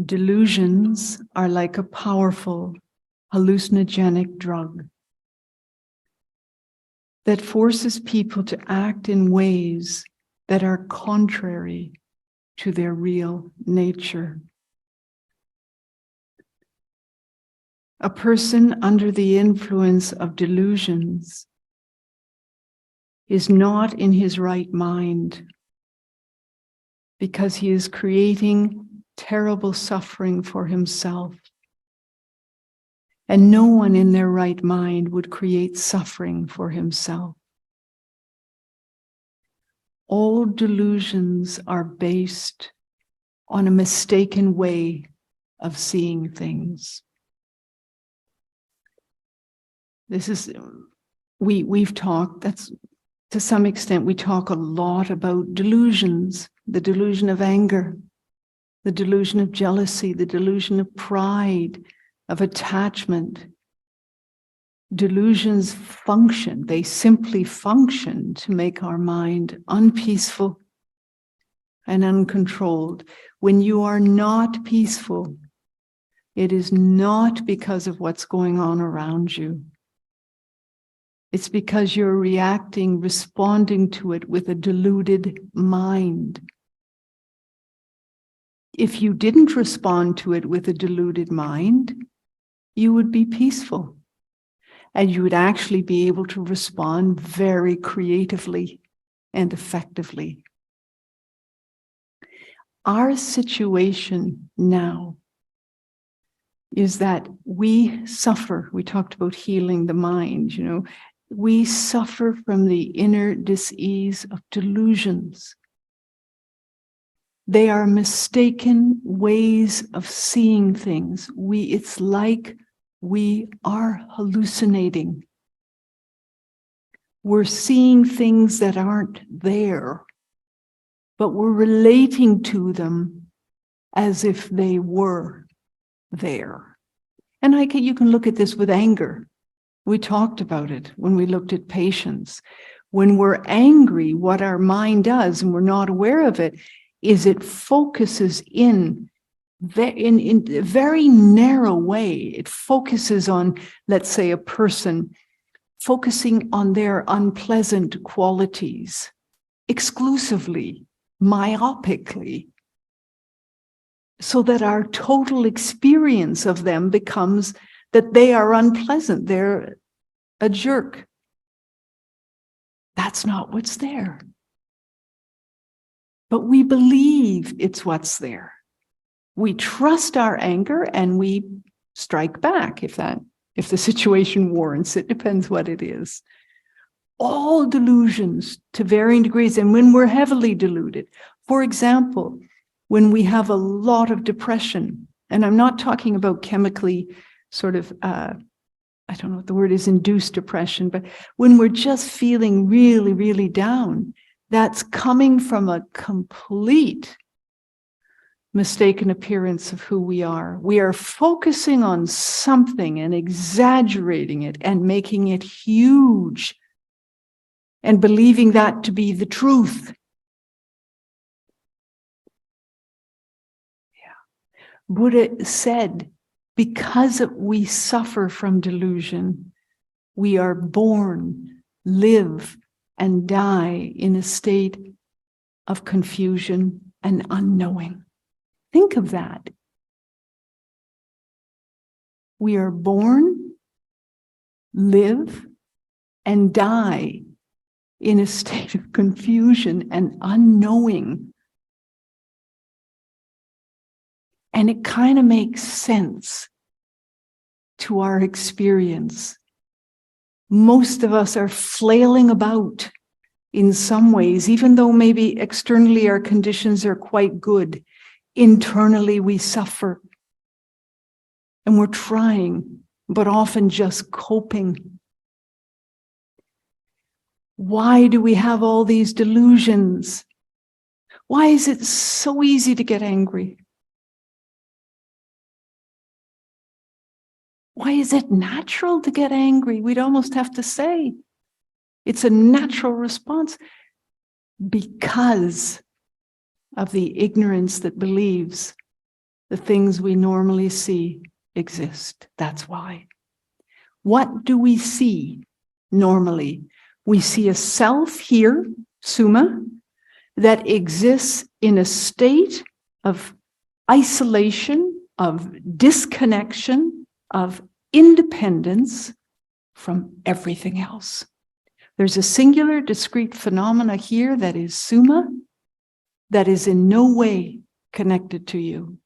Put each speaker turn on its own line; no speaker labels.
Delusions are like a powerful hallucinogenic drug that forces people to act in ways that are contrary to their real nature. A person under the influence of delusions is not in his right mind because he is creating terrible suffering for himself. And no one in their right mind would create suffering for himself. All delusions are based on a mistaken way of seeing things. This is, we've talked, that's to some extent, we talk a lot about delusions, the delusion of anger, the delusion of jealousy, the delusion of pride, of attachment. Delusions function, they simply function to make our mind unpeaceful and uncontrolled. When you are not peaceful, it is not because of what's going on around you. It's because you're reacting, responding to it with a deluded mind. If you didn't respond to it with a deluded mind, you would be peaceful. And you would actually be able to respond very creatively and effectively. Our situation now is that we suffer. We talked about healing the mind, you know. We suffer from the inner dis-ease of delusions. They are mistaken ways of seeing things. It's like we are hallucinating. We're seeing things that aren't there, but we're relating to them as if they were there. And you can look at this with anger. We talked about it when we looked at patience. When we're angry, what our mind does, and we're not aware of it, is it focuses in a very narrow way. It focuses on, let's say, a person, focusing on their unpleasant qualities exclusively, myopically, so that our total experience of them becomes that they are unpleasant, they're a jerk. That's not what's there. But we believe it's what's there. We trust our anger and we strike back if the situation warrants it. Depends what it is. All delusions to varying degrees, and when we're heavily deluded. For example, when we have a lot of depression, and I'm not talking about chemically sort of, I don't know what the word is, induced depression, but when we're just feeling really, really down, that's coming from a complete mistaken appearance of who we are. We are focusing on something and exaggerating it and making it huge and believing that to be the truth. Yeah. Buddha said, because we suffer from delusion, we are born, live, and die in a state of confusion and unknowing. Think of that. We are born, live, and die in a state of confusion and unknowing. And it kind of makes sense to our experience. Most of us are flailing about in some ways, even though maybe externally our conditions are quite good. Internally we suffer. And we're trying, but often just coping. Why do we have all these delusions? Why is it so easy to get angry? Why is it natural to get angry? We'd almost have to say it's a natural response because of the ignorance that believes the things we normally see exist. That's why. What do we see normally? We see a self here, Suma, that exists in a state of isolation, of disconnection, of independence from everything else. There's a singular, discrete phenomena here that is Suma, that is in no way connected to you.